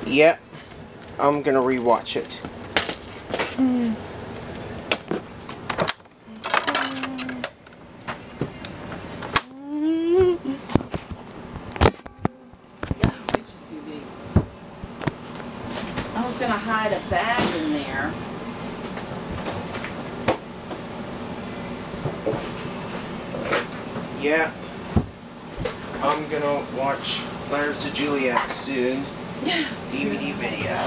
Yep, I'm gonna rewatch it. We should do these. I was gonna hide a bag in there. Yeah, I'm gonna watch Letters to Juliet soon. DVD video.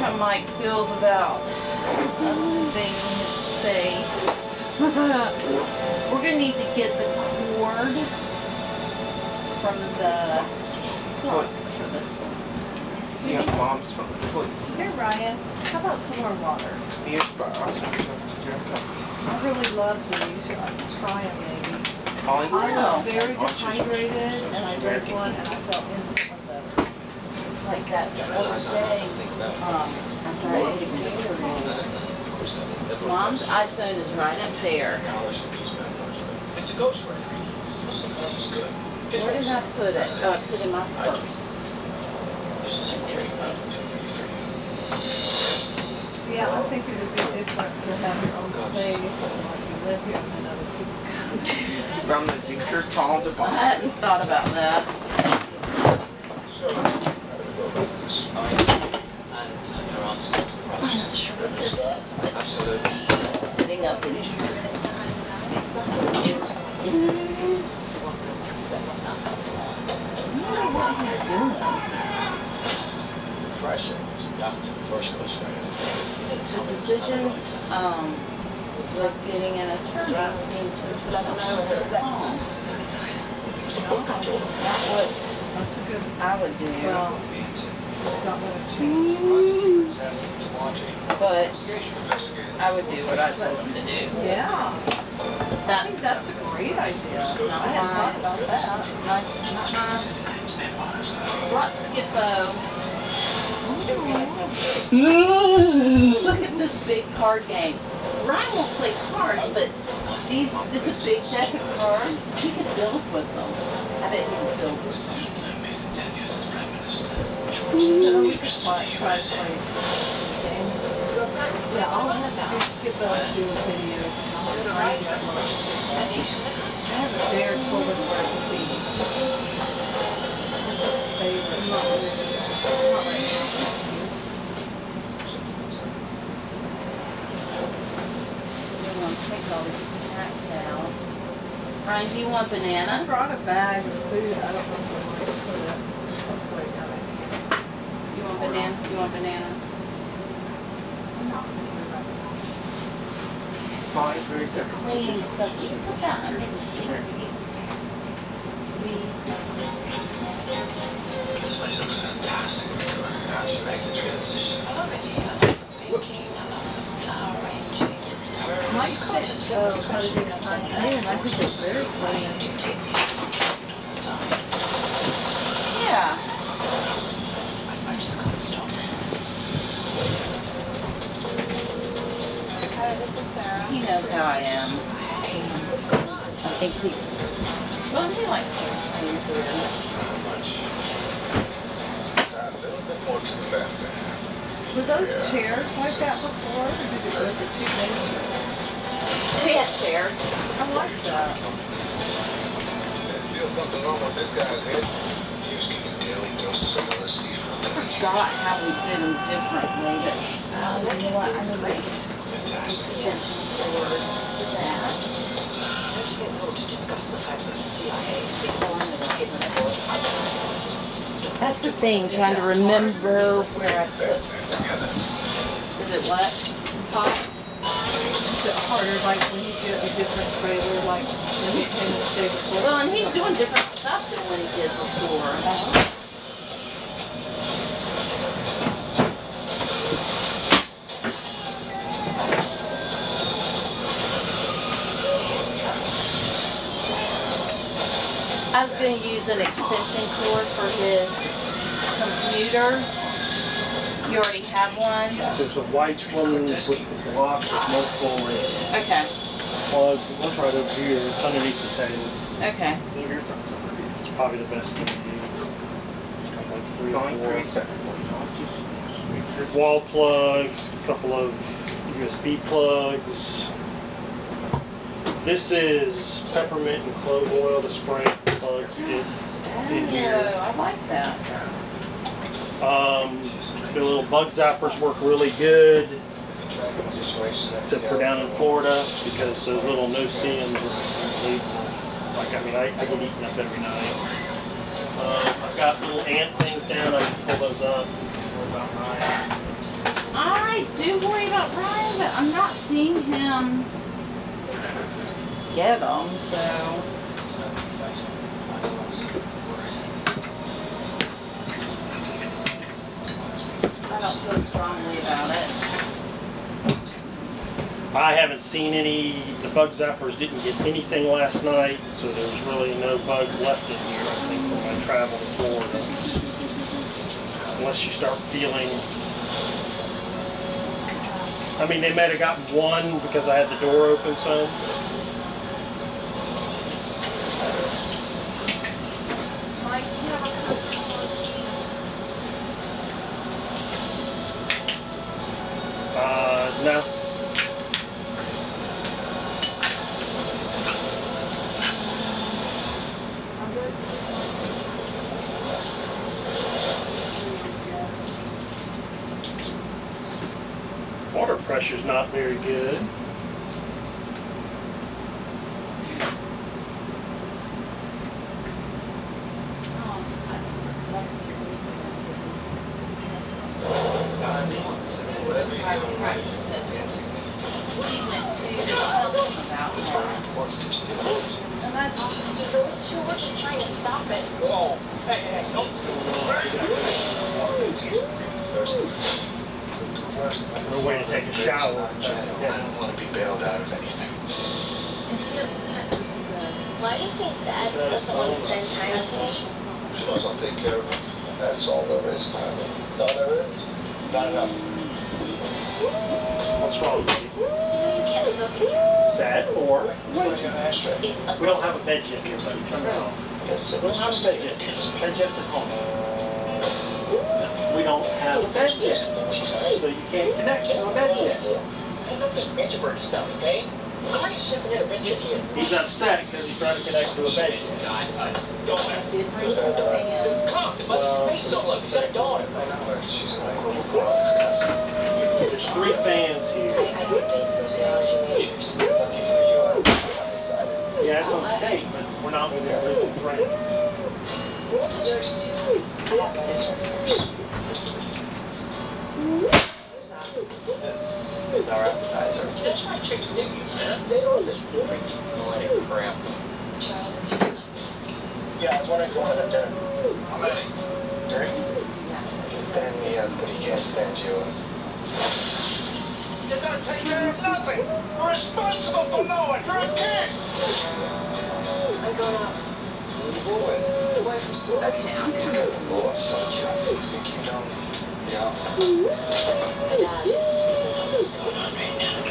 How Mike feels about us invading his space. We're gonna need to get the cord from the plug for this one. Yeah, Mom's from the foot. Here, Ryan. How about some more water? Here's for us. I really love these. I can try them maybe. Calling? I was very dehydrated, and I drank one, and I felt instantly better. It's like that the other day after I ate a Gatorade. Mom's iPhone is right up there. It's a ghostwriter. Sometimes good. Where did I put it? Oh, I put it in my purse. This is a great opportunity for you. Yeah, I think it would be different to have your own space, and like you live here, and then other people come to. From the picture, tall to I bottom. hadn't thought about that. I'm not sure what this is, but Absolutely. sitting up in here. I don't know what he's doing. Pressure is got to the first ghostwriter. The decision with getting an attorney seemed to put up a phone. It's not what That's a good. I would do. Well, it's not going to change. But I would do what I told him to do. Yeah, I think that's a great idea. I hadn't thought about that. Brought Skippo. Look at this big card game. Ryan won't play cards, but it's a big deck of cards. He could build with them. I bet he would build with them. So we could try to play a game. Yeah, I'll have to skip out and do a video. How crazy it was. I haven't dared told him where it would be. It's his favorite. I'm not religious. Not right now. We're going to take all these snacks out. Ryan, do you want banana? I brought a bag of food. I don't know if I might put it. Wait, no. You want banana? You want banana? Fine, very simple. Clean stuff. You can put that under the sink. This place looks fantastic. How she makes the transition. Mike said cut it in a tiny pan. I think it's very clean. Yeah. He knows how I am. I think he likes things clean too. Were those chairs like that before, or was it two benches? We had chairs. I like that. There's still something wrong with this guy's head. He was getting daily doses of LSD I forgot how we did them differently, but you know what? I'm going to make extension cord for that. That's the thing, trying to remember where I put stuff. Is it what? Hot? Is it harder, like when you get a different trailer, like when you came and stayed before? Well, and he's doing different stuff than what he did before. I was going to use an extension cord for his computers. You already have one? There's a white one with the block with multiple Okay. plugs. It was right over here. It's underneath the table. Okay. Either something. probably the best thing to use. Just got like 3 Fine, or 4 preset. wall plugs, a couple of USB plugs. This is peppermint and clove oil to spray plugs get in here. I like that. The little bug zappers work really good, except for down in Florida, because those little no-see-ums are, like, I mean, I get eaten up every night. I've got little ant things down, I can pull those up. What about Ryan? I do worry about Ryan, but I'm not seeing him get them, so. I don't feel strongly about it. I haven't seen any, the bug zappers didn't get anything last night, so there's really no bugs left in here, I think, for my travel to Florida. Unless you start feeling, I mean, they might have gotten one because I had the door open some. Mike, you have a couple of No. Water pressure's not very good. No way to take a shower. I don't want to be bailed out of anything. Is he upset? Is he good? Why do you think Dad doesn't want to spend time with me? She knows I'll take care of her. That's all there is, Tyler. That's all there is? Not enough. What's wrong with you? You can't look at you. Sad for. It's a We don't have a bed yet here, buddy. Turn it off. We don't have a bed yet. Bed jet's at home. We don't have a bed yet. So you can't connect to a bed yet. Introvert stuff, okay? I'm shipping in a Richard here. He's upset because he tried to connect to a bed jet. Don't I did bring the fan. come. There must be face on look. You got a daughter. She's like, There's 3 fans here. Yeah, it's on state, but we're not moving everything right. This is our appetizer. That's my chicken nigga, man. They don't just freaking millennium crap. Charles, it's your yeah, I was wondering if you wanted to have dinner. I'm ready. Dirty? He can stand me up, but he can't stand you up. You're gonna take care of nothing. You're responsible for no one. You're a kid. I'm going out. Where are you going? Away from school. Okay, I'm You coming. got the boss, don't you? You think you know me? Yeah. My dad is what's going on right now.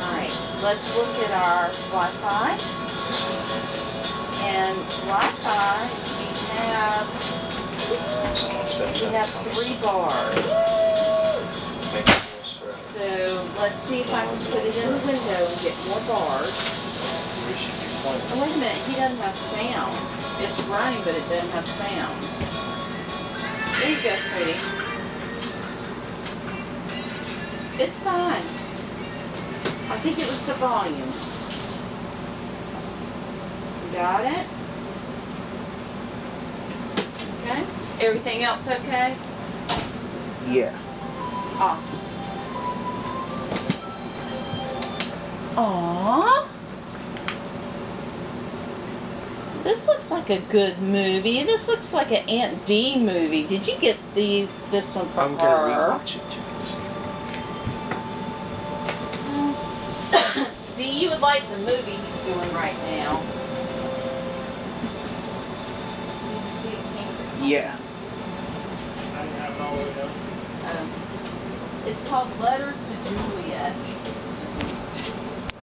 Alright, let's look at our Wi-Fi. And Wi-Fi, we have 3 bars. So let's see if I can put it in the window and get more bars. Oh, wait a minute, he doesn't have sound. It's running, but it doesn't have sound. There you go, sweetie. It's fine. I think it was the volume. Got it? Okay. Everything else okay? Yeah. Awesome. Aww. This looks like a good movie. This looks like an Aunt D movie. Did you get this one for I'm her? gonna rewatch it too. D, you would like the movie he's doing right now. Did you see his hand? Yeah. I didn't have it all the way down. It's called Letters to Juliet.